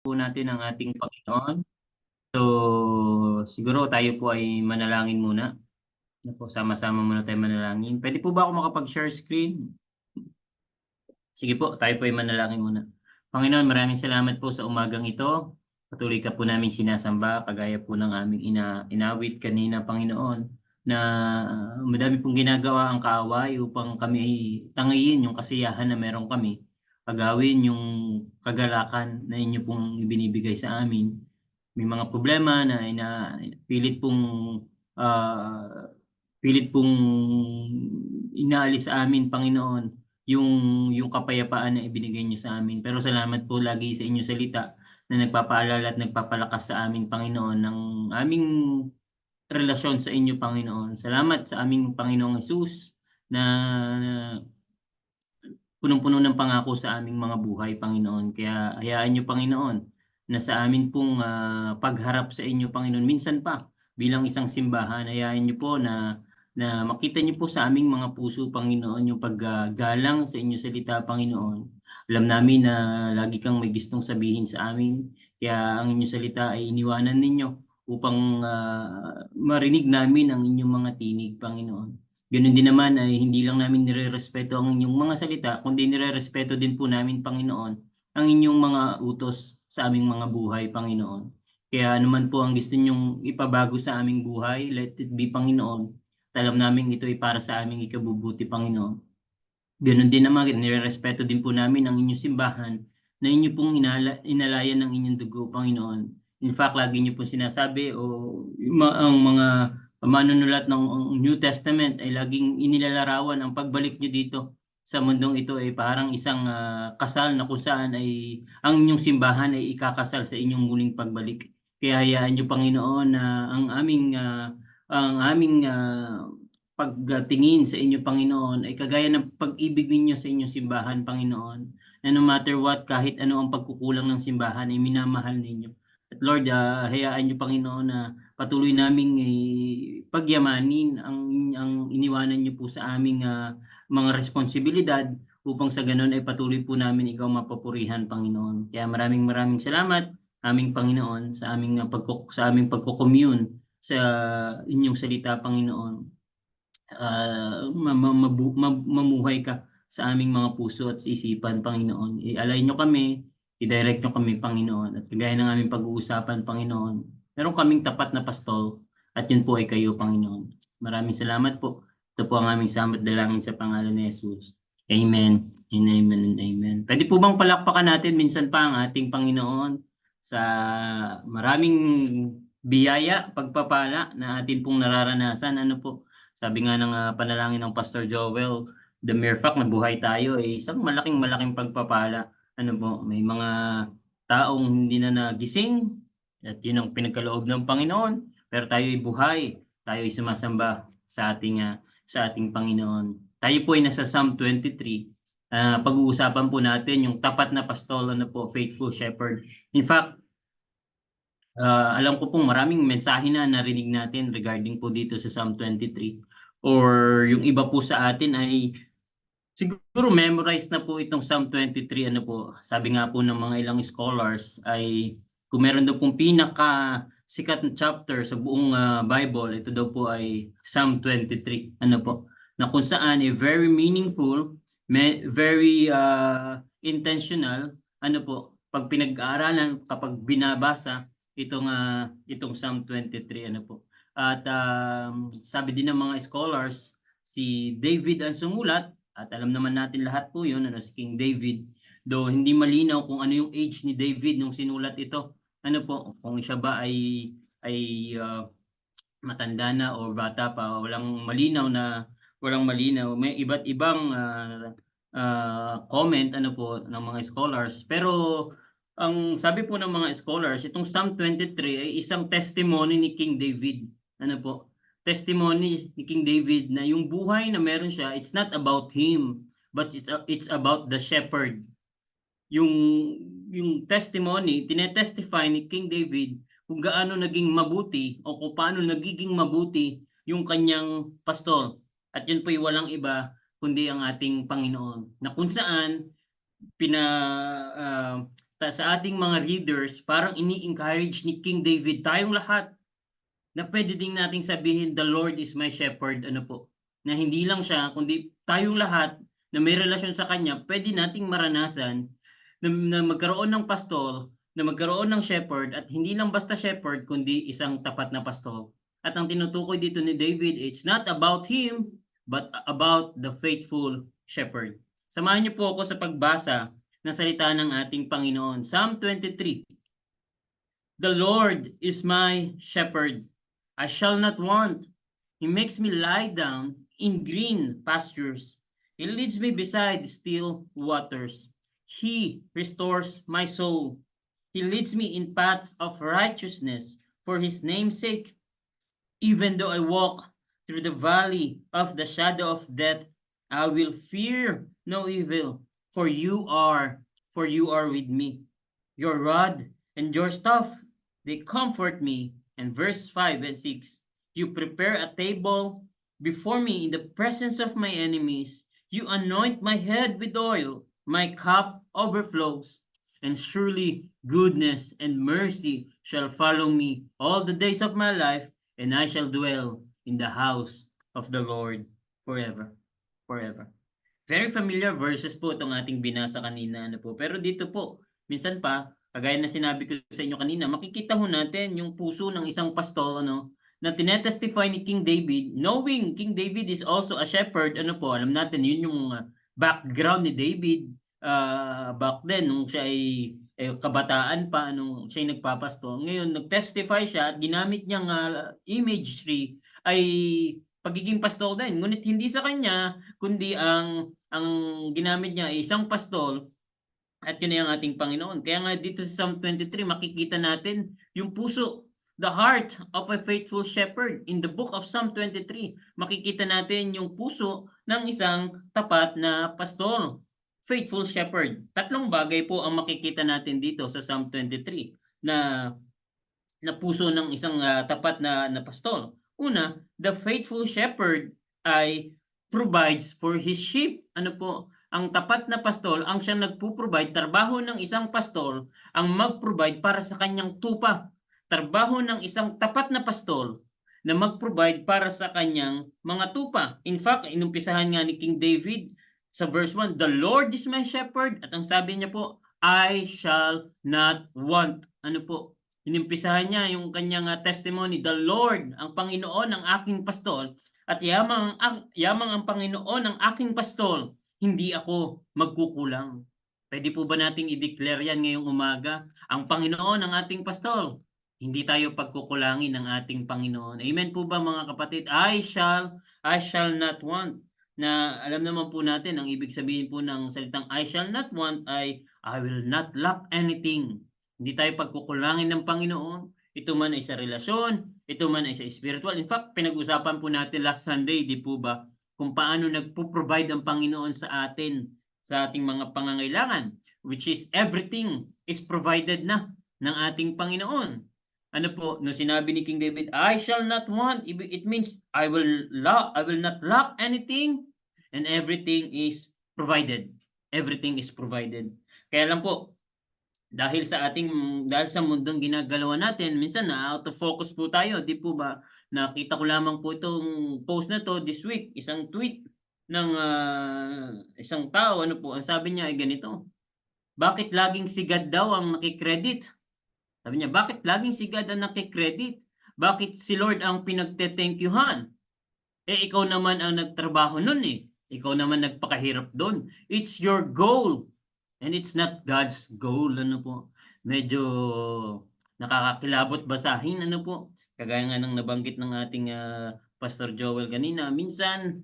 po natin ang ating Panginoon. So, siguro tayo po ay manalangin muna. Ano po, sama-sama muna tayo manalangin. Pwede po ba ako makapag-share screen? Sige po, tayo po ay manalangin muna. Panginoon, maraming salamat po sa umagang ito. Patuloy ka po namin sinasamba, kagaya po ng aming inawit kanina, Panginoon, na madami pong ginagawa ang kaaway upang kami ay tangayin yung kasiyahan na meron kami. Pagawin yung kagalakan na inyo pong ibinibigay sa amin. May mga problema na pilit pong ah, pilit pong inaalis sa amin, Panginoon, yung kapayapaan na ibinigay niyo sa amin. Pero salamat po lagi sa inyong salita na nagpapaalala at nagpapalakas sa amin, Panginoon, ng aming relasyon sa inyo, Panginoon. Salamat sa aming Panginoong Hesus na punong-puno ng pangako sa aming mga buhay, Panginoon. Kaya hayaan niyo, Panginoon, na sa amin pong pagharap sa inyo, Panginoon, minsan pa bilang isang simbahan, hayaan niyo po na makita niyo po sa aming mga puso, Panginoon, yung paggalang sa inyo salita, Panginoon. Alam namin na lagi kang may gustong sabihin sa amin, kaya ang inyong salita ay iniwanan ninyo upang marinig namin ang inyong mga tinig, Panginoon. Ganoon din naman ay hindi lang namin nirerespeto ang inyong mga salita, kundi nirerespeto din po namin, Panginoon, ang inyong mga utos sa aming mga buhay, Panginoon. Kaya naman po ang gusto ninyong ipabago sa aming buhay, let it be, Panginoon. Alam namin ito ay para sa aming ikabubuti, Panginoon. Ganoon din naman, nirerespeto din po namin ang inyong simbahan na inyo pong inalayan ng inyong dugo, Panginoon. In fact, lagi niyo po sinasabi o ang mga manunulat ng New Testament ay laging inilalarawan ang pagbalik niyo dito sa mundong ito ay parang isang kasal na kung saan ay ang inyong simbahan ay ikakasal sa inyong muling pagbalik. Kaya hayaan niyo, Panginoon, na ang aming pagtingin sa inyo, Panginoon, ay kagaya ng pag-ibig ninyo sa inyong simbahan, Panginoon. Na no matter what, kahit ano ang pagkukulang ng simbahan, ay minamahal ninyo. At Lord, hayaan niyo, Panginoon, na patuloy naming pagyamanin ang iniwanan niyo po sa aming mga responsibilidad upang sa ganun ay patuloy po namin ikaw mapapurihan, Panginoon. Kaya maraming maraming salamat, aming Panginoon, sa aming pagko-commune sa inyong salita, Panginoon. Mamuhay ka sa aming mga puso at sa isipan, Panginoon. I-alay nyo kami, i-direct nyo kami, Panginoon. At kagaya ng aming pag-uusapan, Panginoon, meron kaming tapat na pastol at yun po ay kayo, Panginoon. Maraming salamat po. Ito po ang aming salamat dalangin sa pangalan ni Jesus. Amen. And amen and amen. Pwede po bang palakpakan natin minsan pa ang ating Panginoon sa maraming biyaya, pagpapala na atin pong nararanasan. Ano po? Sabi nga ng panalangin ng Pastor Joel, the mere fact na buhay tayo ay isang malaking pagpapala. Ano po, may mga taong hindi na nagising at yun ang pinagkaloob ng Panginoon. Pero tayo ay buhay, tayo ay sumasamba sa ating Panginoon. Tayo po ay nasa Psalm 23. Pag-uusapan po natin yung tapat na pastol, ano po, faithful shepherd. In fact, alam ko pong maraming mensahe na narinig natin regarding po dito sa Psalm 23 or yung iba po sa atin ay siguro memorize na po itong Psalm 23. Ano po, sabi nga po ng mga ilang scholars ay kung meron daw pong pinaka sikat na chapter sa buong Bible, ito daw po ay Psalm 23. Ano po, na kung saan ay very meaningful, very intentional, ano po, pag pinag-aaralan, kapag binabasa itong Psalm 23, ano po. At sabi din ng mga scholars, si David ang sumulat at alam naman natin lahat po 'yun, ano, si King David. Though hindi malinaw kung ano yung age ni David nung sinulat ito. Ano po, kung siya ba ay matanda na o bata pa, walang malinaw. May iba't ibang comment, ano po, ng mga scholars. Pero ang sabi po ng mga scholars, itong Psalm 23 ay isang testimony ni King David. Ano po? Testimony ni King David na yung buhay na meron siya, it's not about him, but it's about the shepherd. Yung testimony, tinetestify ni King David kung gaano naging mabuti o kung paano nagiging mabuti yung kanyang pastol. At yun po'y walang iba kundi ang ating Panginoon. Na kung saan sa ating mga readers, parang ini-encourage ni King David tayong lahat na pwede din nating sabihin, the Lord is my shepherd, ano po, na hindi lang siya, kundi tayong lahat na may relasyon sa Kanya, pwede nating maranasan na magkaroon ng pastol, na magkaroon ng shepherd, at hindi lang basta shepherd, kundi isang tapat na pastol. At ang tinutukoy dito ni David, it's not about him, but about the faithful shepherd. Samahan niyo po ako sa pagbasa ng salita ng ating Panginoon. Psalm 23. The Lord is my shepherd. I shall not want. He makes me lie down in green pastures. He leads me beside still waters. He restores my soul. He leads me in paths of righteousness for his name's sake. Even though I walk through the valley of the shadow of death, I will fear no evil, for you are with me. Your rod and your staff, they comfort me. And verse 5 and 6, you prepare a table before me in the presence of my enemies. You anoint my head with oil. My cup overflows. And surely goodness and mercy shall follow me all the days of my life, and I shall dwell in the house of the Lord forever. Forever. Very familiar verses po itong ating binasa kanina. Ano po. Pero dito po, minsan pa, kagaya na sinabi ko sa inyo kanina, makikita ho natin yung puso ng isang pastol, ano, na tinetestify ni King David, knowing King David is also a shepherd, ano po, alam natin, yun yung background ni David back then, nung siya ay kabataan pa, nung siya ay nagpapastol. Ngayon, nag-testify siya at ginamit niyang imagery ay pagiging pastol din. Ngunit hindi sa kanya, kundi ang ginamit niya ay isang pastol. At yun ay ang ating Panginoon. Kaya nga dito sa Psalm 23, makikita natin yung puso, the heart of a faithful shepherd. In the book of Psalm 23, makikita natin yung puso ng isang tapat na pastol, faithful shepherd. Tatlong bagay po ang makikita natin dito sa Psalm 23 na puso ng isang tapat na pastol. Una, the faithful shepherd ay provides for his sheep. Ano po? Ang tapat na pastol, ang siyang nagpo-provide, trabaho ng isang pastol, ang mag-provide para sa kanyang tupa. Trabaho ng isang tapat na pastol na mag-provide para sa kanyang mga tupa. In fact, inumpisahan nga ni King David sa verse 1, the Lord is my shepherd. At ang sabi niya po, I shall not want. Ano po? Inimpisahan niya yung kanyang testimony, the Lord, ang Panginoon ang aking pastol, at yamang ang Panginoon ang aking pastol, hindi ako magkukulang. Pwede po ba nating i-declare yan ngayong umaga? Ang Panginoon ang ating pastol. Hindi tayo pagkukulangin ng ating Panginoon. Amen po ba mga kapatid? I shall not want. Na alam naman po natin, ang ibig sabihin po ng salitang I shall not want ay I will not lack anything. Hindi tayo pagkukulangin ng Panginoon. Ito man ay sa relasyon, ito man ay sa spiritual. In fact, pinag-usapan po natin last Sunday, di po ba? Kung paano nagpo-provide ang Panginoon sa atin, sa ating mga pangangailangan, which is everything is provided na ng ating Panginoon. Ano po, no sinabi ni King David, I shall not want, it means I will not lack anything, and everything is provided. Everything is provided. Kaya lang po, dahil sa mundong ginagalawan natin, minsan na out of focus po tayo, di po ba? Nakita ko lamang po itong post na to this week, isang tweet ng isang tao, ano po, ang sabi niya ay ganito, bakit laging si God daw ang nakikredit? Sabi niya, bakit laging si God ang nakikredit? Bakit si Lord ang pinagte-thankyuhan? Ikaw naman ang nagtrabaho nun eh. Ikaw naman nagpakahirap doon. It's your goal. And it's not God's goal. Ano po? Medyo nakakakilabot basahin. Ano po? Kagaya nga ng nabanggit ng ating Pastor Joel kanina. Minsan,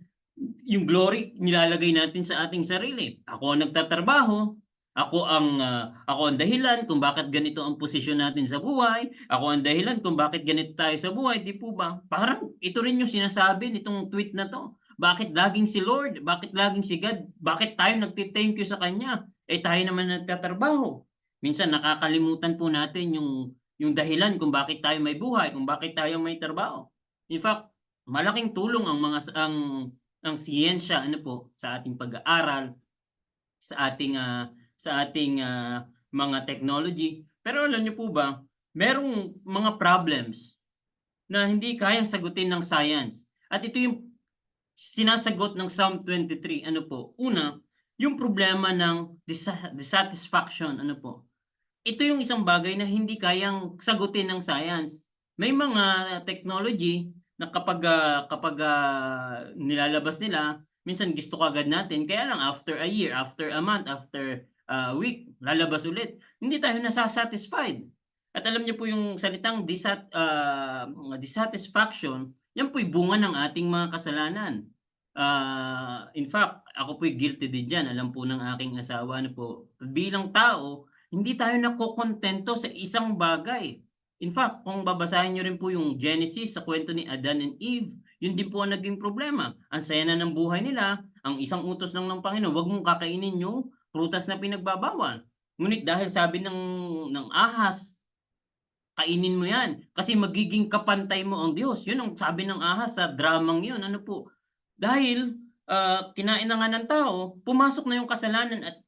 yung glory nilalagay natin sa ating sarili. Ako ang nagtatrabaho. Ako ang dahilan kung bakit ganito ang posisyon natin sa buhay. Ako ang dahilan kung bakit ganito tayo sa buhay, di po ba? Parang ito rin yung sinasabi nitong tweet na to. Bakit laging si Lord? Bakit laging si God? Bakit tayo nagti-thank you sa Kanya? Tayo naman nagtatrabaho. Minsan nakakalimutan po natin yung dahilan kung bakit tayo may buhay, kung bakit tayo may trabaho. In fact, malaking tulong ang siyensya ano po sa ating pag-aaral, sa ating mga technology. Pero alam niyo po ba, merong mga problems na hindi kayang sagutin ng science. At ito yung sinasagot ng Psalm 23. Ano po? Una, yung problema ng dissatisfaction. Ano po? Ito yung isang bagay na hindi kayang sagutin ng science. May mga technology na kapag nilalabas nila, minsan gusto kaagad natin, kaya lang after a year, after a month, after a week, lalabas ulit. Hindi tayo nasa-satisfied. At alam niyo po yung salitang dissatisfaction, yan po'y bunga ng ating mga kasalanan. In fact, ako po'y guilty din diyan, alam po ng aking asawa, ano po, bilang tao, hindi tayo nakokontento sa isang bagay. In fact, kung babasahin niyo rin po yung Genesis sa kwento ni Adan and Eve, yun din po ang naging problema. Ang saya na ng buhay nila, ang isang utos lang ng Panginoon, "Wag mong kakainin yung prutas na pinagbabawal." Ngunit dahil sabi ng ahas, "Kainin mo 'yan kasi magiging kapantay mo ang Diyos." Yun ang sabi ng ahas sa dramang yun, ano po. Dahil, kinain na nga ng tao, pumasok na yung kasalanan at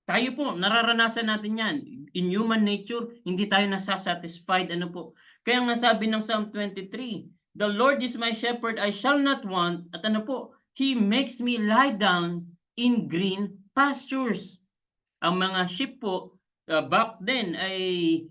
tayo po, nararanasan natin 'yan. In human nature, hindi tayo nasa-satisfied, ano po. Kaya nga sabi ng Psalm 23, "The Lord is my shepherd, I shall not want." At ano po, He makes me lie down in green pastures. Ang mga sheep po, back then ay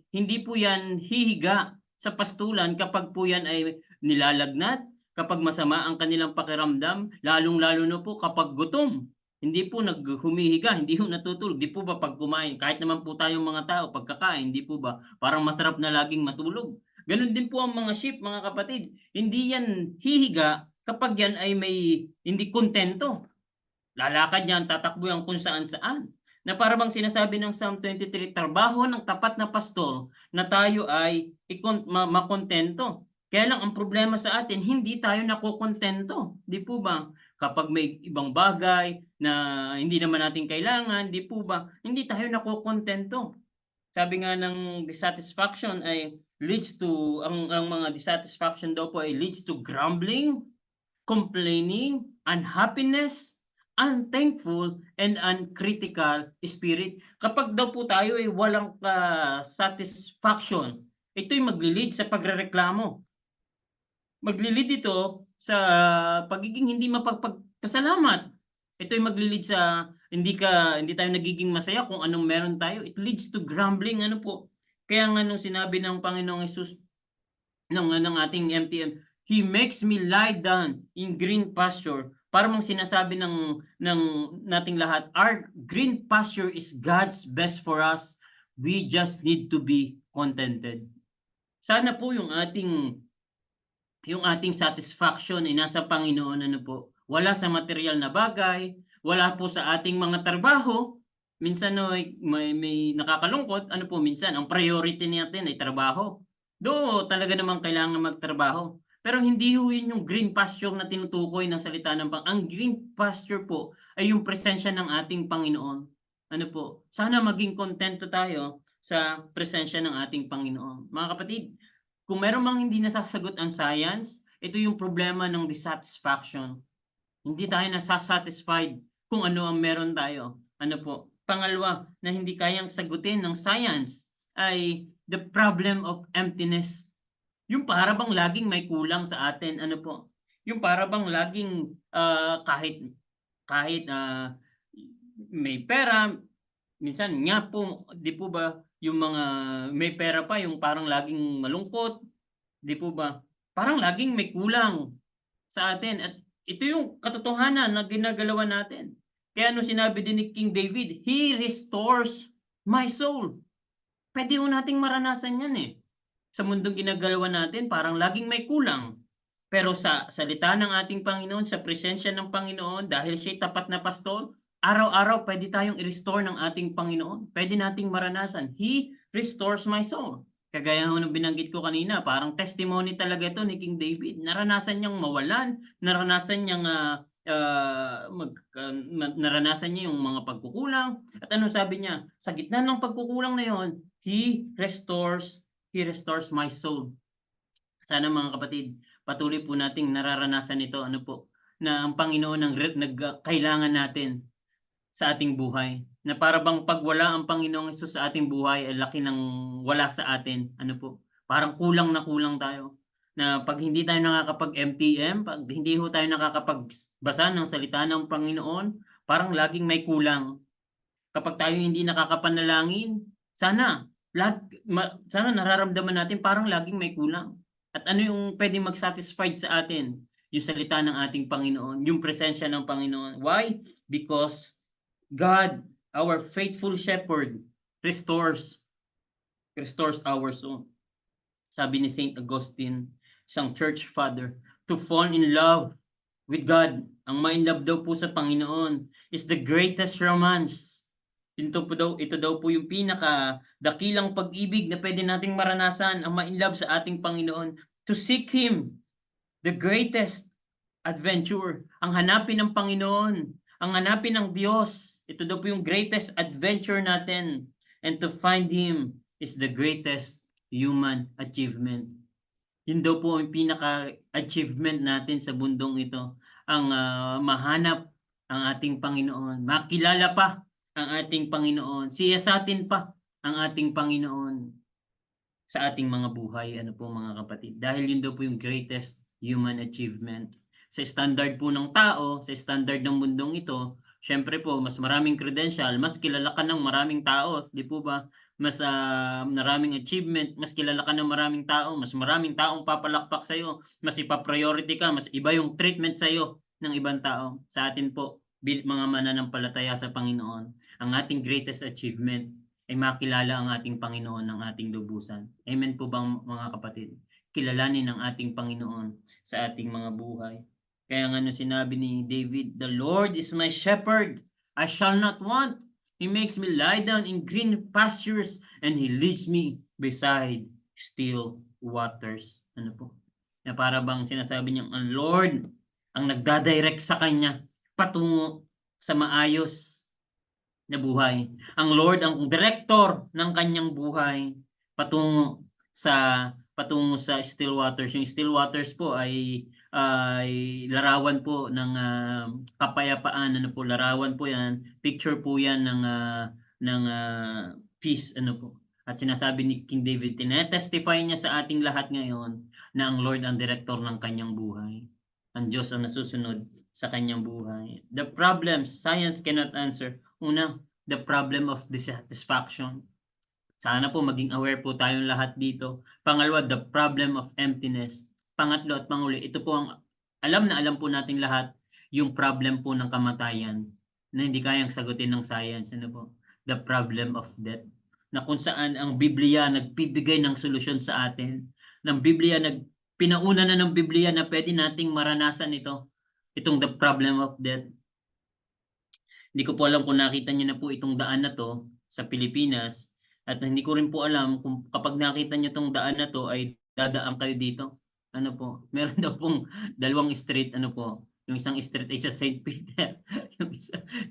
hindi po 'yan hihiga sa pastulan kapag po 'yan ay nilalagnat, kapag masama ang kanilang pakiramdam, lalong-lalo na po kapag gutom. Hindi po humihiga, hindi po natutulog. 'Di po ba 'pag kumain, kahit naman po tayong mga tao pagkakain, 'di po ba, parang masarap na laging matulog. Gano'n din po ang mga sheep, mga kapatid. Hindi 'yan hihiga kapag 'yan ay may hindi kuntento. Lalakad 'yan, tatakbo 'yan kung saan-saan. Na para bang sinasabi ng Psalm 23, trabaho ng tapat na pastor na tayo ay makontento. Kaya lang ang problema sa atin, hindi tayo nakokontento, 'di po ba? Kapag may ibang bagay na hindi naman natin kailangan, 'di po ba, hindi tayo nakokontento. Sabi nga ng dissatisfaction ay leads to ang mga dissatisfaction daw po ay leads to grumbling, complaining, unhappiness, unthankful, and uncritical spirit. Kapag daw po tayo ay walang satisfaction, ito'y magle-lead sa pagrereklamo. Magle-lead ito sa pagiging hindi mapagpagpasalamat. Ito'y magle-lead sa hindi tayo nagiging masaya kung anong meron tayo. It leads to grumbling, ano po. Kaya nga nung sinabi ng Panginoong Hesus ng ating MTM, "He makes me lie down in green pasture." Para bang sinasabi ng nating lahat, our green pasture is God's best for us. We just need to be contented. Sana po yung ating satisfaction ay nasa Panginoon, ano po. Wala sa material na bagay, wala po sa ating mga trabaho. Minsan may nakakalungkot, ano po, minsan ang priority natin ay trabaho. Though talaga namang kailangan magtrabaho, pero hindi ho yun yung green pasture na tinutukoy ng salita ng ang green pasture po ay yung presensya ng ating Panginoon. Ano po, sana maging kontento tayo sa presensya ng ating Panginoon. Mga kapatid, kung meron mang hindi nasasagot ang science, ito yung problema ng dissatisfaction. Hindi tayo nasa-satisfied kung ano ang meron tayo. Ano po? Pangalawa na hindi kayang sagutin ng science ay the problem of emptiness. Yung para bang laging may kulang sa atin, ano po? Yung para bang laging, kahit may pera, minsan nga po, 'di po ba, yung mga may pera pa yung parang laging malungkot, 'di po ba? Parang laging may kulang sa atin at ito yung katotohanan na ginagalawan natin. Kaya nung sinabi din ni King David, "He restores my soul." Puwede ho nating maranasan 'yan, eh. Sa mundong ginagalawan natin parang laging may kulang. Pero sa salita ng ating Panginoon, sa presensya ng Panginoon, dahil siya'y tapat na pastor, araw-araw puwede tayong i-restore ng ating Panginoon. Puwede nating maranasan, "He restores my soul." Kagaya ho ng binanggit ko kanina, parang testimony talaga ito ni King David. Naranasan niyang mawalan, naranasan niyang, naranasan niya yung mga pagkukulang at anong sabi niya, sa gitna ng pagkukulang na yun, He restores my soul. Sana mga kapatid, patuloy po nating nararanasan ito, ano po, na ang Panginoon ang kailangan natin sa ating buhay. na para bang pag wala ang Panginoong Hesus sa ating buhay, ay laki ng wala sa atin. Ano po? Parang kulang na kulang tayo. Na pag hindi tayo nakakapag-MTM, pag hindi ho tayo nakakapagbasa ng salita ng Panginoon, parang laging may kulang. Kapag tayo hindi nakakapanalangin, sana sana nararamdaman natin parang laging may kulang. At ano yung pwedeng mag-satisfied sa atin? Yung salita ng ating Panginoon, yung presensya ng Panginoon. Why? Because God, our faithful shepherd, restores our soul. Sabi ni Saint Augustine, isang church father, to fall in love with God, ang ma-inlove daw po sa Panginoon, is the greatest romance. Ito daw po yung pinaka dakilang pag-ibig na pwede nating maranasan, ang ma-inlove sa ating Panginoon. To seek Him, the greatest adventure. Ang hanapin ng Panginoon, ang hanapin ng Diyos. Ito daw po yung greatest adventure natin. And to find Him is the greatest human achievement. Yun daw po ang pinaka-achievement natin sa bundong ito. Ang mahanap ang ating Panginoon. Makilala pa ang ating Panginoon. Siyasatin pa ang ating Panginoon sa ating mga buhay. Ano po mga kapatid? Dahil yun daw po yung greatest human achievement. Sa standard po ng tao, sa standard ng mundong ito, syempre po, mas maraming credential, mas kilala ka ng maraming tao. Di po ba? Mas maraming achievement, mas kilala ka ng maraming tao, mas maraming taong papalakpak sa'yo, mas ipa-priority ka, mas iba yung treatment sa'yo ng ibang tao. Sa atin po, mga mananampalataya sa Panginoon, ang ating greatest achievement ay makilala ang ating Panginoon ng ating lubusan. Amen po bang mga kapatid? Kilalanin ang ating Panginoon sa ating mga buhay. Kaya nga sinabi ni David, the Lord is my shepherd, I shall not want. He makes me lie down in green pastures and He leads me beside still waters. Ano po? Na para bang sinasabi niyang ang Lord ang nagdadirect sa kanya patungo sa maayos na buhay. Ang Lord ang director ng kanyang buhay patungo sa still waters. Yung still waters po ay larawan po ng kapayapaan. Ano po, larawan po 'yan. Picture po 'yan ng peace, ano po. At sinasabi ni King David, tinetestify niya sa ating lahat ngayon na ang Lord ang director ng kanyang buhay. Ang Diyos ang nasusunod sa kanyang buhay. The problems science cannot answer. Una, the problem of dissatisfaction. Sana po maging aware po tayong lahat dito. Pangalawa, the problem of emptiness. Pangatlo at panguli, ito po ang alam na alam po nating lahat, yung problem po ng kamatayan na hindi kayang sagutin ng science. Ano po? The problem of death. Na kung saan ang Biblia nagbibigay ng solusyon sa atin. Ng Biblia pinauna na ng Biblia na pwede nating maranasan ito. Itong the problem of death. Hindi ko po alam kung nakita niyo na po itong daan na to sa Pilipinas at hindi ko rin po alam kung kapag nakita niyo itong daan na to ay dadaan kayo dito. Ano po? Meron daw pong dalawang street, ano po. Yung isang street ay sa St. Peter.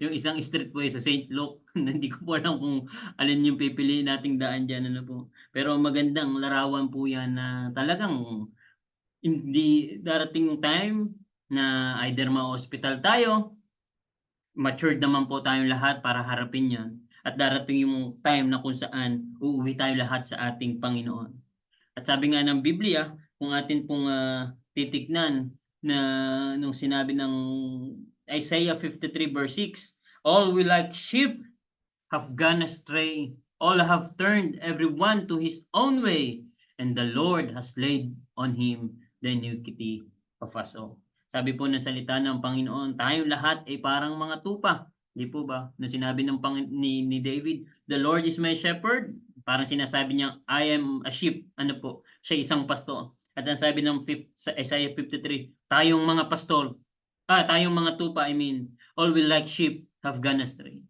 yung isang street po ay sa St. Luke. Hindi ko po alam kung alin yung pipiliin nating daan diyan, ano po. Pero magandang larawan po yan na talagang hindi darating time na either ma-hospital tayo, matured naman po tayong lahat para harapin yon. At darating yung time na kung saan uuwi tayo lahat sa ating Panginoon. At sabi nga ng Biblia, kung atin pong titignan na nung sinabi ng Isaiah 53 verse 6, all we like sheep have gone astray, all have turned everyone to his own way, and the Lord has laid on him the iniquity of us all. Sabi po ng salita ng Panginoon, tayong lahat ay parang mga tupa. Di po ba? Na sinabi ni David, the Lord is my shepherd. Parang sinasabi niya, I am a sheep. Ano po? Siya isang pasto. At ang sabi ng sa Isaiah 53, tayong mga pastol, tayong mga tupa, all will like sheep have gone astray.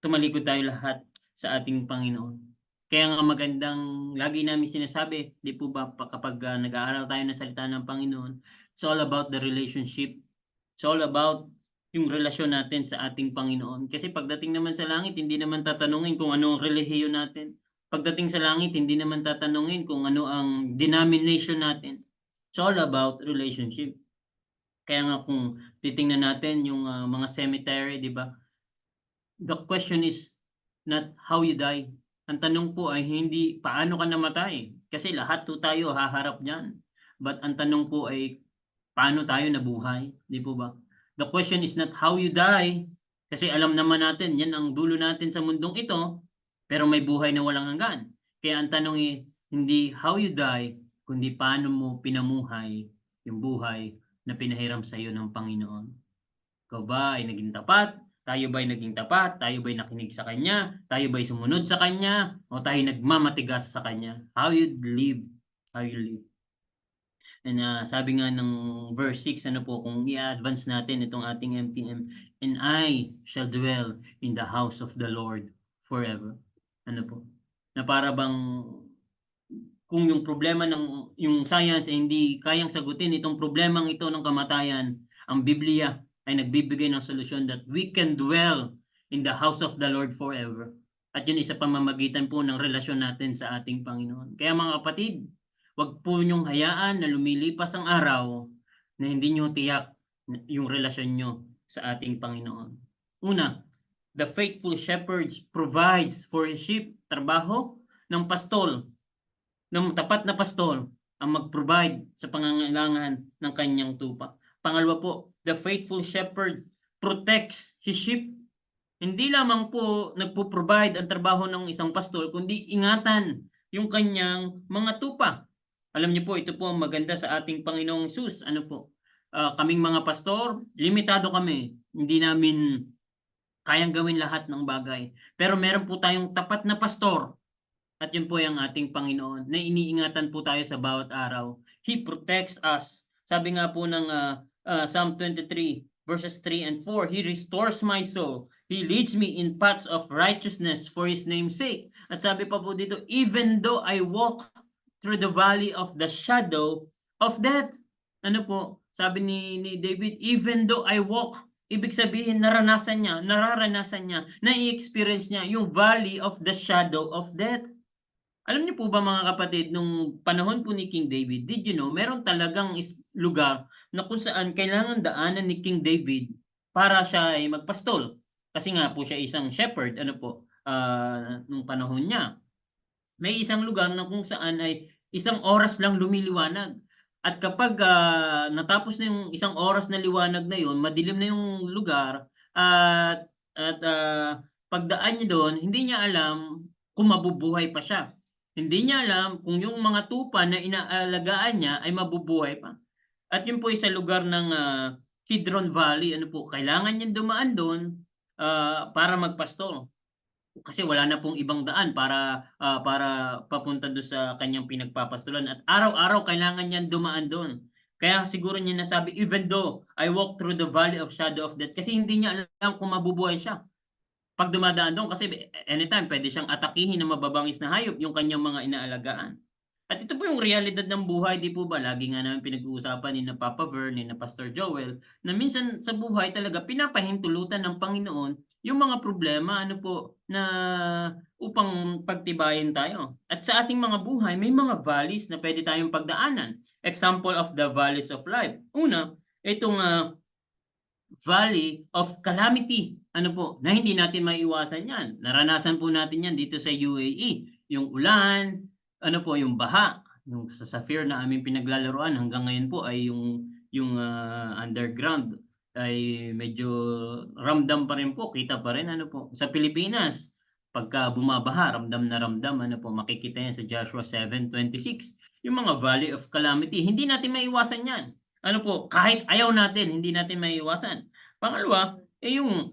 Tumalikod tayo lahat sa ating Panginoon. Kaya nga magandang, lagi namin sinasabi, di po ba, kapag nag-aaral tayo ng salita ng Panginoon, it's all about the relationship. It's all about yung relasyon natin sa ating Panginoon. Kasi pagdating naman sa langit, hindi naman tatanungin kung ano ang relihiyon natin. Pagdating sa langit, hindi naman tatanungin kung ano ang denomination natin. It's all about relationship. Kaya nga kung titingnan natin yung mga cemetery, di ba? the question is not how you die. Ang tanong po ay hindi paano ka namatay. Kasi lahat po tayo haharap niyan. But ang tanong po ay paano tayo nabuhay, di po ba? The question is not how you die, kasi alam naman natin, yan ang dulo natin sa mundong ito, pero may buhay na walang hanggan. Kaya ang tanong ay hindi how you die, kundi paano mo pinamuhay yung buhay na pinahiram sa iyo ng Panginoon. Ikaw ba ay naging tapat? Tayo ba ay naging tapat? Tayo ba ay nakinig sa Kanya? Tayo ba ay sumunod sa Kanya? O tayo nagmamatigas sa Kanya? How you live? How you live? And sabi nga ng verse 6, ano po, kung i-advance natin itong ating MTM, and I shall dwell in the house of the Lord forever. Ano po? Na para bang kung yung problema ng yung science ay hindi kayang sagutin itong problemang ito ng kamatayan, ang Biblia ay nagbibigay ng solusyon that we can dwell in the house of the Lord forever. At yun isa pamamagitan po ng relasyon natin sa ating Panginoon. Kaya mga kapatid, wag po niyong hayaan na lumilipas ang araw na hindi niyo tiyak yung relasyon niyo sa ating Panginoon. Una, the faithful shepherd provides for his sheep. Trabaho ng pastol, ng tapat na pastol ang mag-provide sa pangangailangan ng kanyang tupa. Pangalawa po, the faithful shepherd protects his sheep. Hindi lamang po nagpo-provide ang trabaho ng isang pastol, kundi ingatan yung kanyang mga tupa. Alam niyo po, ito po ang maganda sa ating Panginoong Hesus. Ano po? Kaming mga pastor, limitado kami. Hindi namin kayang gawin lahat ng bagay. Pero meron po tayong tapat na pastor. At yun po yung ating Panginoon na iniingatan po tayo sa bawat araw. He protects us. Sabi nga po ng Psalm 23 verses 3 and 4, He restores my soul. He leads me in paths of righteousness for His name's sake. At sabi pa po dito, even though I walk through the valley of the shadow of death. Ano po? Sabi ni David, even though I walk, ibig sabihin nararanasan niya, na-experience niya yung valley of the shadow of death. Alam niyo po ba mga kapatid, nung panahon po ni King David, did you know, meron talagang lugar na kung saan kailangan daanan ni King David para siya ay magpastol. Kasi nga po siya isang shepherd, ano po, nung panahon niya. May isang lugar na kung saan ay isang oras lang lumiliwanag. At kapag natapos na yung isang oras na liwanag na yun, madilim na yung lugar, at pagdaan niya doon, hindi niya alam kung mabubuhay pa siya. Hindi niya alam kung yung mga tupa na inaalagaan niya ay mabubuhay pa. At yun po ay sa lugar ng Kidron Valley, ano po, kailangan niyang dumaan doon para magpastol. Kasi wala na pong ibang daan para papunta doon sa kanyang pinagpapastulan at araw-araw kailangan niyang dumaan doon. Kaya siguro niya nasabi, even though I walk through the valley of shadow of death, kasi hindi niya alam kung mabubuhay siya. Pag dumadaan doon, kasi anytime pwede siyang atakihin ng mababangis na hayop yung kanyang mga inaalagaan. At ito po yung realidad ng buhay, di po ba? Lagi nga namin pinag-uusapan ni na Papa Ver, ni na Pastor Joel, na minsan sa buhay talaga pinapahintulutan ng Panginoon yung mga problema, ano po, na upang pagtibayin tayo. At sa ating mga buhay, may mga valleys na pwede tayong pagdaanan. Example of the valleys of life. Una, itong valley of calamity. Ano po, na hindi natin maiiwasan yan. Naranasan po natin yan dito sa UAE. Yung ulan, ano po, yung baha. Yung sa Sapphire na aming pinaglalaroan hanggang ngayon po ay yung underground ay medyo ramdam pa rin po, kita pa rin ano po. Sa Pilipinas, pagka bumabaha, ramdam na ramdam, ano po, makikita yan sa Joshua 7:26. Yung mga valley of calamity, hindi natin maiiwasan yan. Ano po, kahit ayaw natin, hindi natin maiiwasan. Pangalawa, yung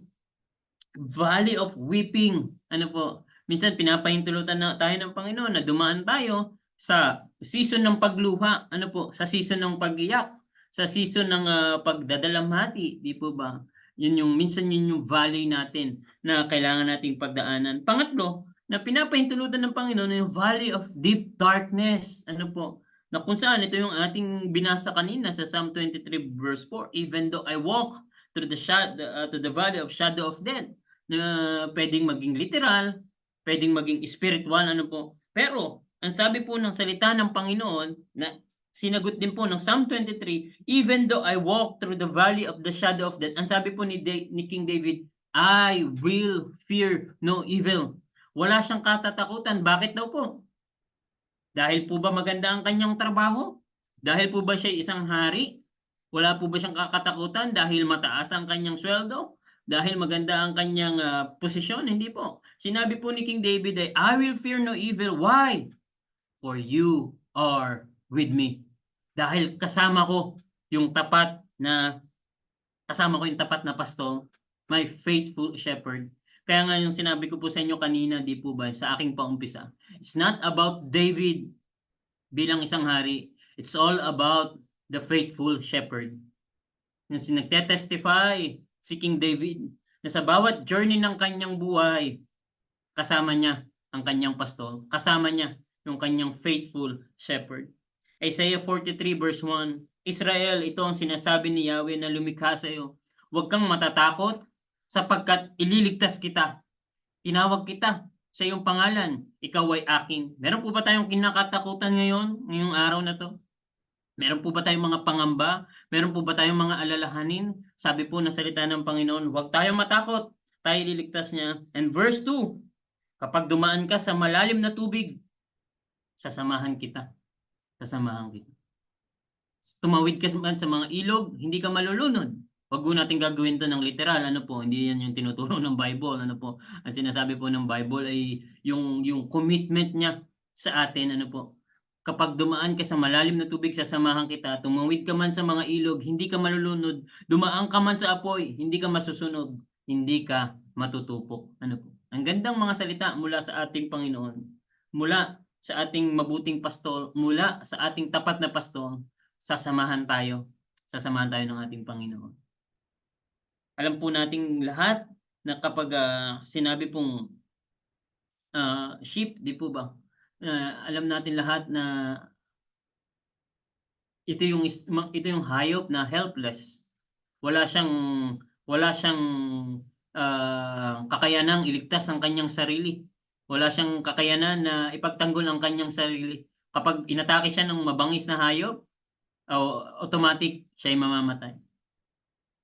valley of weeping. Ano po, minsan pinapahintulutan na tayo ng Panginoon na dumaan tayo sa season ng pagluha. Ano po, sa season ng pag-iyak, sa season ng pagdadalamhati, di po ba? Minsan yun yung valley natin na kailangan nating pagdaanan. Pangatlo, na pinapahintulutan ng Panginoon yung valley of deep darkness. Ano po, na kung saan ito yung ating binasa kanina sa Psalm 23 verse 4, even though I walk through to the valley of shadow of death, na pwedeng maging literal, pwedeng maging spiritual, ano po. Pero ang sabi po ng salita ng Panginoon na sinagot din po ng Psalm 23, even though I walk through the valley of the shadow of death, ang sabi po ni King David, I will fear no evil. Wala siyang katatakutan. Bakit daw po? Dahil po ba maganda ang kanyang trabaho? Dahil po ba siya isang hari? Wala po ba siyang kakatakutan dahil mataas ang kanyang sweldo? Dahil maganda ang kanyang posisyon? Hindi po. Sinabi po ni King David ay, I will fear no evil. Why? For you are with me. Dahil kasama ko yung tapat na pastol, my faithful shepherd. Kaya nga yung sinabi ko po sa inyo kanina, di po ba, sa aking paumpisa, it's not about David bilang isang hari. It's all about the faithful shepherd. Yung nagtetestify si King David na sa bawat journey ng kanyang buhay, kasama niya ang kanyang pastol, kasama niya yung kanyang faithful shepherd. Isaiah 43 verse 1, Israel, ito ang sinasabi ni Yahweh na lumikha sa iyo. Huwag kang matatakot sapagkat ililigtas kita. Tinawag kita sa iyong pangalan. Ikaw ay akin. Meron po ba tayong kinakatakutan ngayong araw na to? Meron po ba tayong mga pangamba? Meron po ba tayong mga alalahanin? Sabi po ng salita ng Panginoon, huwag tayong matakot. Tayo ililigtas niya. And verse 2, kapag dumaan ka sa malalim na tubig, sasamahan kita. Sasamahan kita. Tumawid ka man sa mga ilog, hindi ka malulunod. Wag po natin gagawin to ng literal, ano po, hindi yan yung tinuturo ng Bible, ano po. Ang sinasabi po ng Bible ay yung commitment niya sa atin, ano po. Kapag dumaan ka sa malalim na tubig, sasamahan kita. Tumawid ka man sa mga ilog, hindi ka malulunod. Dumaan ka man sa apoy, hindi ka masusunog. Hindi ka matutupok. Ano po. Ang gandang mga salita mula sa ating Panginoon. Mula sa ating mabuting pastol, mula sa ating tapat na pastol, sasamahan tayo ng ating Panginoon. Alam po nating lahat na kapag sinabi pong sheep, di po ba? Alam natin lahat na ito yung hayop na helpless. Wala siyang kakayanang iligtas ang kanyang sarili. Wala siyang kakayanan na ipagtanggol ang kanyang sarili. Kapag inatake siya ng mabangis na hayop, automatic siya ay mamamatay.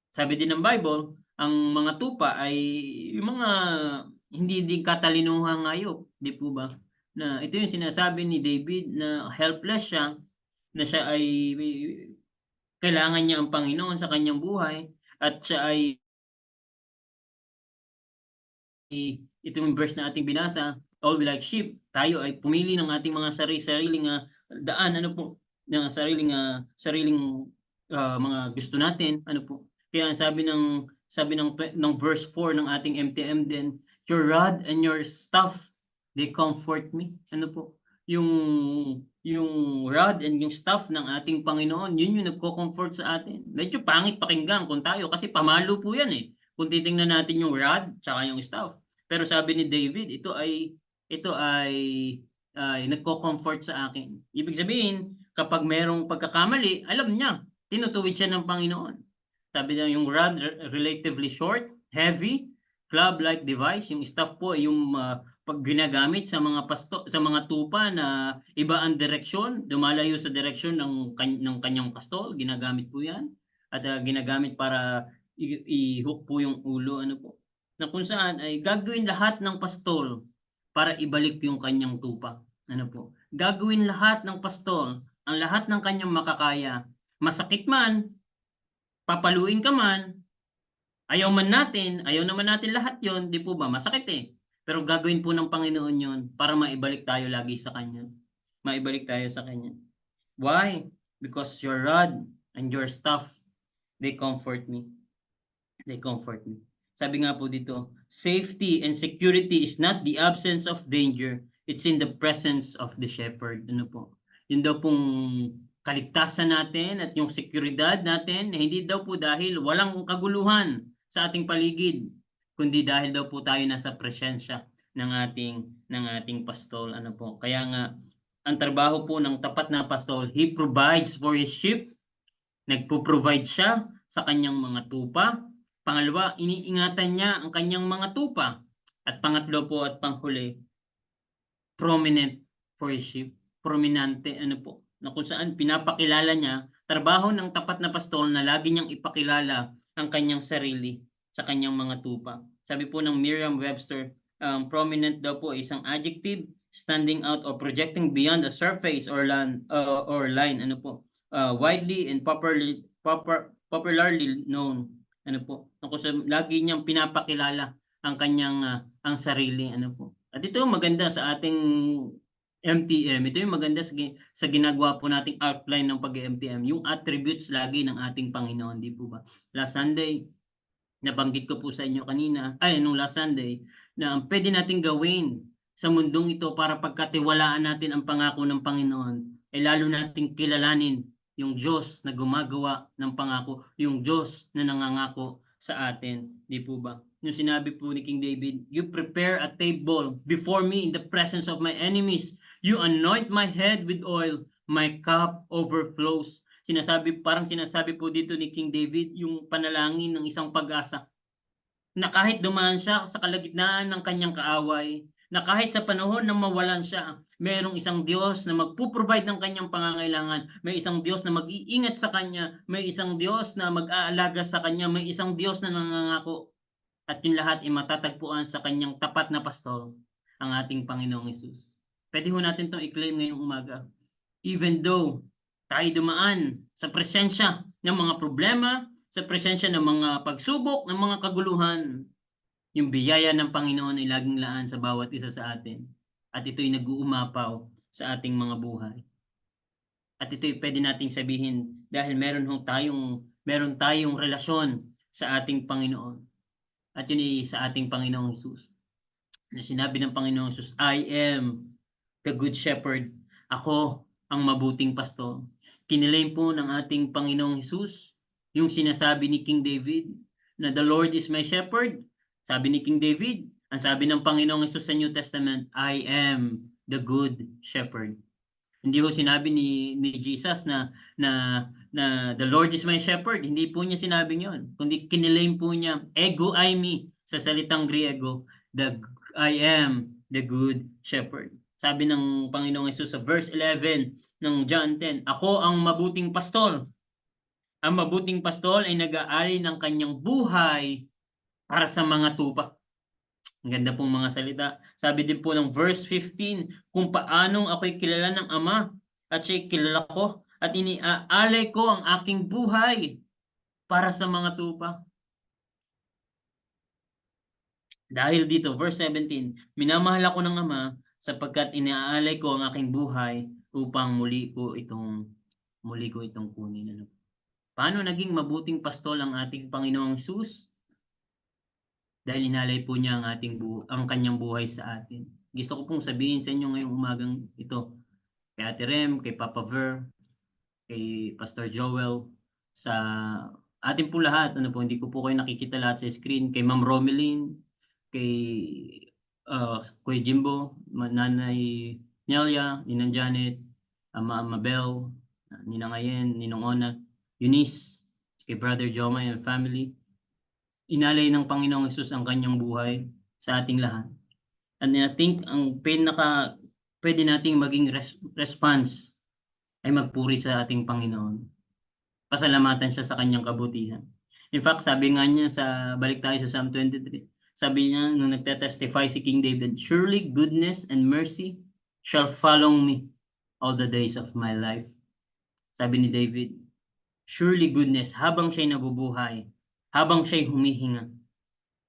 Sabi din ng Bible, ang mga tupa ay yung mga hindi din katalinuhang hayop, di po ba? Na ito yung sinasabi ni David na helpless siya, na siya ay kailangan niya ang Panginoon sa kanyang buhay, at siya ay ito yung verse na ating binasa, all we like sheep, tayo ay pumili ng ating mga sariling daan, ano po, ng sariling mga gusto natin, ano po. Kaya sabi ng verse 4 ng ating MTM din, your rod and your staff, they comfort me. Ano po? Yung rod and yung staff ng ating Panginoon, yun yung nagko-comfort sa atin. Medyo pangit pakinggan kung tayo, kasi pamalo po yan eh. Kung titingnan natin yung rod tsaka yung staff. Pero sabi ni David, ito ay nagko-comfort sa akin. Ibig sabihin, kapag merong pagkakamali, alam niya, tinutuwid siya ng Panginoon. Sabi niya, yung rod relatively short, heavy, club-like device. Yung staff po ay yung pag ginagamit sa mga tupa na iba ang direksyon, dumalayo sa direksyon ng kanyang pastol, ginagamit po 'yan. At ginagamit para i-hook po yung ulo, ano po. Na kung saan ay gagawin lahat ng pastol para ibalik yung kanyang tupa. Ano po? Gagawin lahat ng pastol ang lahat ng kanyang makakaya. Masakit man, papaluin ka man, ayaw naman natin lahat yon, di po ba? Masakit eh. Pero gagawin po ng Panginoon yon para maibalik tayo lagi sa Kanya. Maibalik tayo sa Kanya. Why? Because your rod and your staff, they comfort me. They comfort me. Sabi nga po dito, safety and security is not the absence of danger. It's in the presence of the shepherd. Ano po? Yun daw pong kaligtasan natin at yung seguridad natin, hindi daw po dahil walang kaguluhan sa ating paligid, kundi dahil daw po tayo nasa presensya ng ating pastol. Ano po? Kaya nga, ang trabaho po ng tapat na pastol, he provides for his sheep. Nagpo-provide siya sa kanyang mga tupa. Pangalawa, iniingatan niya ang kanyang mga tupa. At pangatlo po at panghuli, prominent for his sheep. Prominente, ano po, na kung saan pinapakilala niya, trabaho ng tapat na pastol na lagi niyang ipakilala ang kanyang sarili sa kanyang mga tupa. Sabi po ng Merriam-Webster, prominent daw po isang adjective, standing out or projecting beyond the surface or line, ano po, widely and popularly known. Ano po, lagi niyang pinapakilala ang kanyang ang sarili, ano po. At ito maganda sa ating MTM. Ito yung maganda sa ginagawa po nating outline ng pag-MTM, yung attributes lagi ng ating Panginoon, di po ba? Last Sunday, nabanggit ko po sa inyo kanina, nung last Sunday, na pwede nating gawin sa mundong ito para pagkatiwalaan natin ang pangako ng Panginoon, ay lalo nating kilalanin yung Diyos na gumagawa ng pangako, yung Diyos na nangangako sa atin, di po ba? Yung sinabi po ni King David, you prepare a table before me in the presence of my enemies. You anoint my head with oil, my cup overflows. Parang sinasabi po dito ni King David yung panalangin ng isang pag-asa, na kahit dumaan siya sa kalagitnaan ng kanyang kaaway, na kahit sa panahon na mawalan siya, mayroong isang Diyos na magpo-provide ng kanyang pangangailangan, may isang Diyos na mag-iingat sa kanya, may isang Diyos na mag-aalaga sa kanya, may isang Diyos na nangangako. At yung lahat ay matatagpuan sa kanyang tapat na pastol, ang ating Panginoong Hesus. Pwede ho natin itong i-claim ngayong umaga. Even though tayo dumaan sa presensya ng mga problema, sa presensya ng mga pagsubok, ng mga kaguluhan, yung biyaya ng Panginoon ay laging laan sa bawat isa sa atin. At ito'y nag-uumapaw sa ating mga buhay. At ito'y pwede nating sabihin dahil meron tayong relasyon sa ating Panginoon. At yun ay sa ating Panginoong Hesus. Na sinabi ng Panginoong Hesus, I am the good shepherd. Ako ang mabuting pastor. Kinilaim po ng ating Panginoong Hesus yung sinasabi ni King David na the Lord is my shepherd. Sabi ni King David, ang sabi ng Panginoong Hesus sa New Testament, I am the good shepherd. Hindi ko sinabi ni Jesus na the Lord is my shepherd. Hindi po niya sinabing yon. Kundi kinilaim po niya, ego eimi, sa salitang Griego, I am the good shepherd. Sabi ng Panginoong Hesus sa verse 11 ng John 10, ako ang mabuting pastol. Ang mabuting pastol ay nag-aari ng kanyang buhay para sa mga tupa. Ang ganda pong mga salita. Sabi din po ng verse 15, kung paanong ako'y kilala ng Ama at siya'y kilala ko at iniaalay ko ang aking buhay para sa mga tupa. Dahil dito, verse 17, minamahal ako ng Ama sapagkat iniaalay ko ang aking buhay upang muli ko itong kunin. Paano naging mabuting pastol ang ating Panginoong Hesus? Dahil inalay po niya ang kanyang buhay sa atin. Gusto ko pong sabihin sa inyo ngayong umagang ito, kay Ate Rem, kay Papa Ver, kay Pastor Joel, sa atin po lahat, hindi ko po kayo nakikita lahat sa screen, kay Ma'am Romeline, kay Kuya Jimbo, Nanay Nelia, Ninang Janet, Ama Mabel, Ninang Ayen, Ninong Ona, Eunice, kay Brother Jomay and family. Inalay ng Panginoong Hesus ang kanyang buhay sa ating lahat. And I think ang pwede nating maging response ay magpuri sa ating Panginoon. Pasalamatan siya sa kanyang kabutihan. In fact, sabi nga niya balik tayo sa Psalm 23, sabi niya nung nagtetestify si King David, surely goodness and mercy shall follow me all the days of my life. Sabi ni David, surely goodness, habang siya'y nabubuhay, habang siya'y humihinga,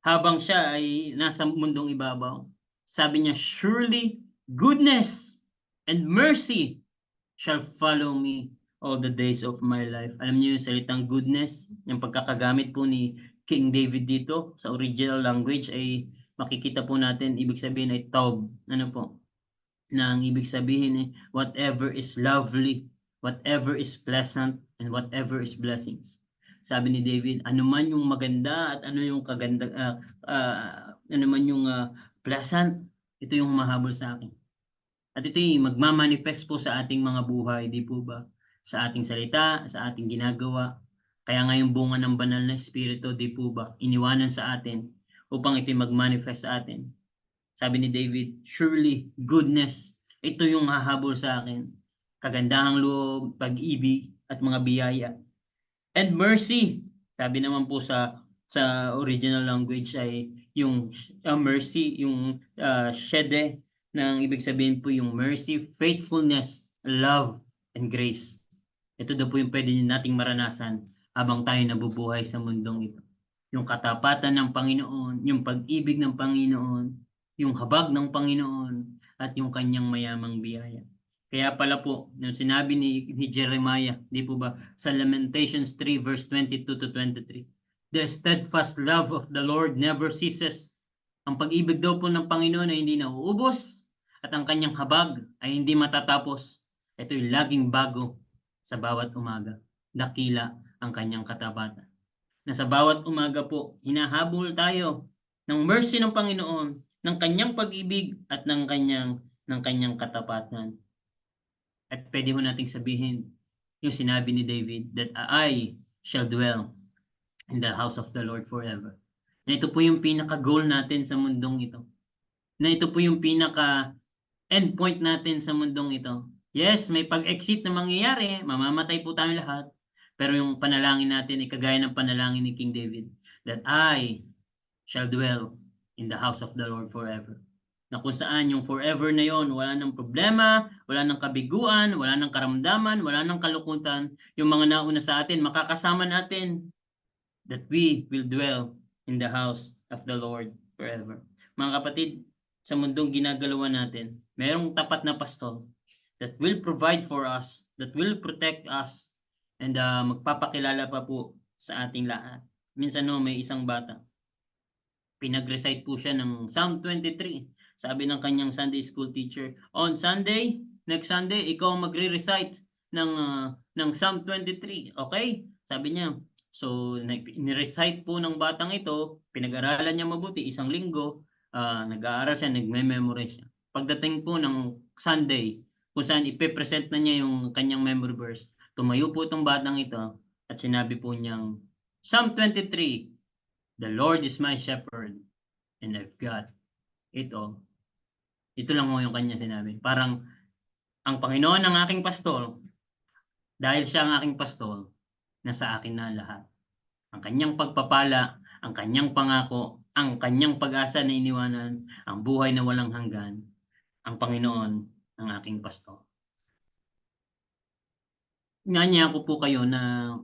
habang siya ay nasa mundong ibabaw, sabi niya, surely goodness and mercy shall follow me all the days of my life. Alam niyo yung salitang goodness, yung pagkakagamit po ni King David dito sa original language ay makikita po natin, ibig sabihin ay tov. Ano po? Na ang ibig sabihin ay whatever is lovely, whatever is pleasant, and whatever is blessings. Sabi ni David, ano man yung maganda at ano yung kaganda, ano man yung pleasant, ito yung mahabol sa akin. At ito yung magmamanifest po sa ating mga buhay, di po ba? Sa ating salita, sa ating ginagawa. Kaya nga yung bunga ng banal na espiritu, di po ba? Iniwanan sa atin upang ito magmanifest sa atin. Sabi ni David, surely goodness, ito yung hahabol sa akin. Kagandahang loob, pag-ibig, at mga biyaya. And mercy, sabi naman po sa original language ay yung mercy, yung shede, ng ibig sabihin po yung mercy, faithfulness, love, and grace. Ito daw po yung pwede nating maranasan habang tayo nabubuhay sa mundong ito. Yung katapatan ng Panginoon, yung pag-ibig ng Panginoon, yung habag ng Panginoon, at yung kanyang mayamang biyaya. Kaya pala po, yung sinabi ni Jeremiah, di po ba, sa Lamentations 3 verse 22 to 23, the steadfast love of the Lord never ceases. Ang pag-ibig daw po ng Panginoon ay hindi nauubos, at ang kanyang habag ay hindi matatapos. Ito'y laging bago sa bawat umaga. Dakila ang kanyang katapatan. Na sa bawat umaga po, hinahabol tayo ng mercy ng Panginoon, ng kanyang pag-ibig at ng kanyang katapatan. At pwede mo nating sabihin yung sinabi ni David, that I shall dwell in the house of the Lord forever. Na ito po yung pinaka-goal natin sa mundong ito. Na ito po yung pinaka-endpoint natin sa mundong ito. Yes, may pag-exit na mangyayari, mamamatay po tayo lahat. Pero yung panalangin natin ay kagaya ng panalangin ni King David, that I shall dwell in the house of the Lord forever. Na kung saan yung forever na yon, wala nang problema, wala nang kabiguan, wala nang karamdaman, wala nang kalukutan. Yung mga nauna sa atin, makakasama natin, that we will dwell in the house of the Lord forever. Mga kapatid, sa mundong ginagalawan natin, mayroong tapat na pastol that will provide for us, that will protect us, and magpapakilala pa po sa ating lahat. Minsan may isang bata, pinag-recite po siya ng Psalm 23. Sabi ng kanyang Sunday school teacher, on Sunday, next Sunday, ikaw magre-recite ng Psalm 23. Okay? Sabi niya. So, ni-recite po ng batang ito, pinag-aralan niya mabuti, isang linggo, nag-aaral siya, nagme-memorize siya. Pagdating po ng Sunday, kung saan ipe-present na niya yung kanyang memory verse, tumayo po itong batang ito at sinabi po niyang, Psalm 23, the Lord is my shepherd and I've got it all. Ito lang mo yung kanya sinabi. Parang, ang Panginoon ang aking pastol, dahil siya ang aking pastol, nasa akin na lahat. Ang kanyang pagpapala, ang kanyang pangako, ang kanyang pag-asa na iniwanan, ang buhay na walang hanggan, ang Panginoon ang aking pastol. Nganya ko po kayo na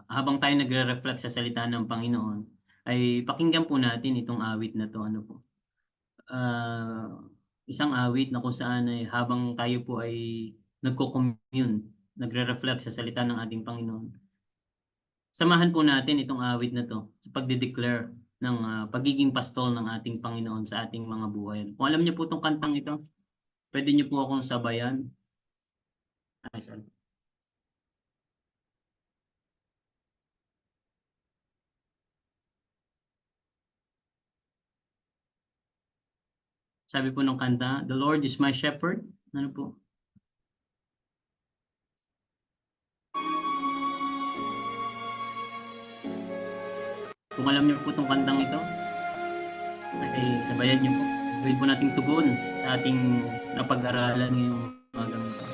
habang tayo nagre-reflect sa salita ng Panginoon, ay pakinggan po natin itong awit na to. Ano po? Isang awit na kung saan ay habang tayo po ay nagko-commune, nagre-reflect sa salita ng ating Panginoon. Samahan po natin itong awit na to sa pagde-declare ng pagiging pastol ng ating Panginoon sa ating mga buhay. Kung alam niyo po itong kantang ito, pwede niyo po akong sabayan. Ay, sorry. Sabi po ng kanta, the Lord is my shepherd. Ano po? Kung alam niyo po itong kantang ito, ay sabayan niyo po. Gawin po nating tugon sa ating napag-aralan ngayong umagang ito.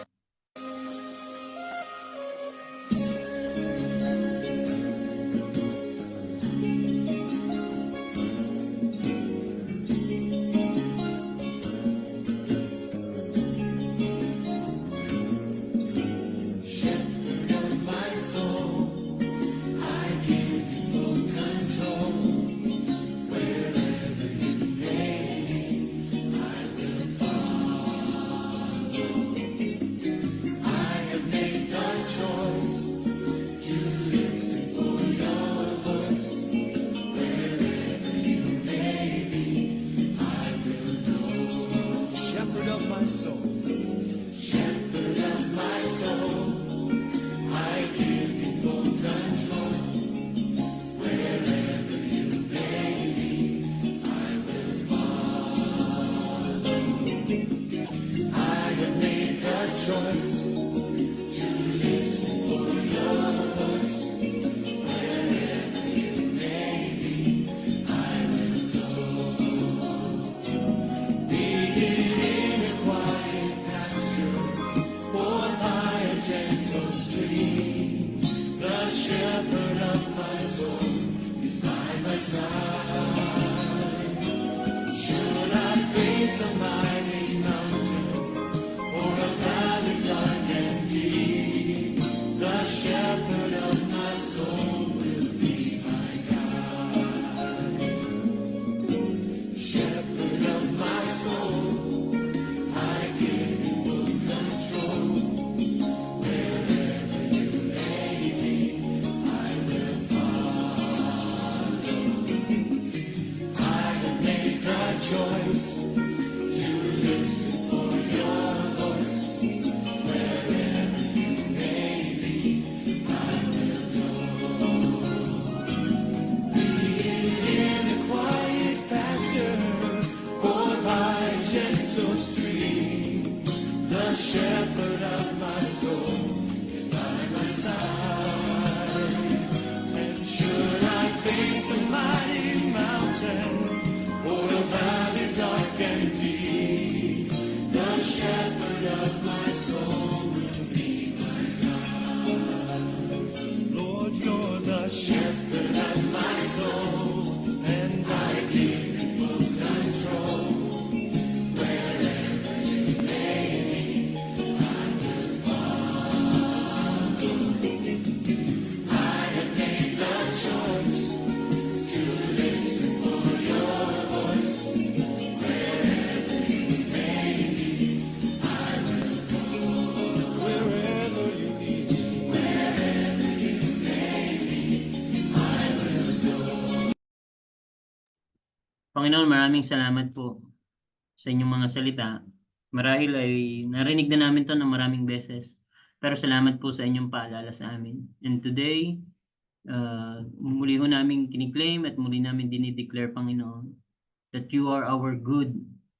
Panginoon, maraming salamat po sa inyong mga salita. Marahil ay narinig na namin 'to ng maraming beses, pero salamat po sa inyong paalala sa amin. And today, muli ho naming kini-claim at muli namin dine-declare, Panginoon, that you are our good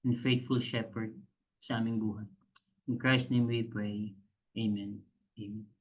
and faithful shepherd sa aming buhay. In Christ's name we pray. Amen. Amen.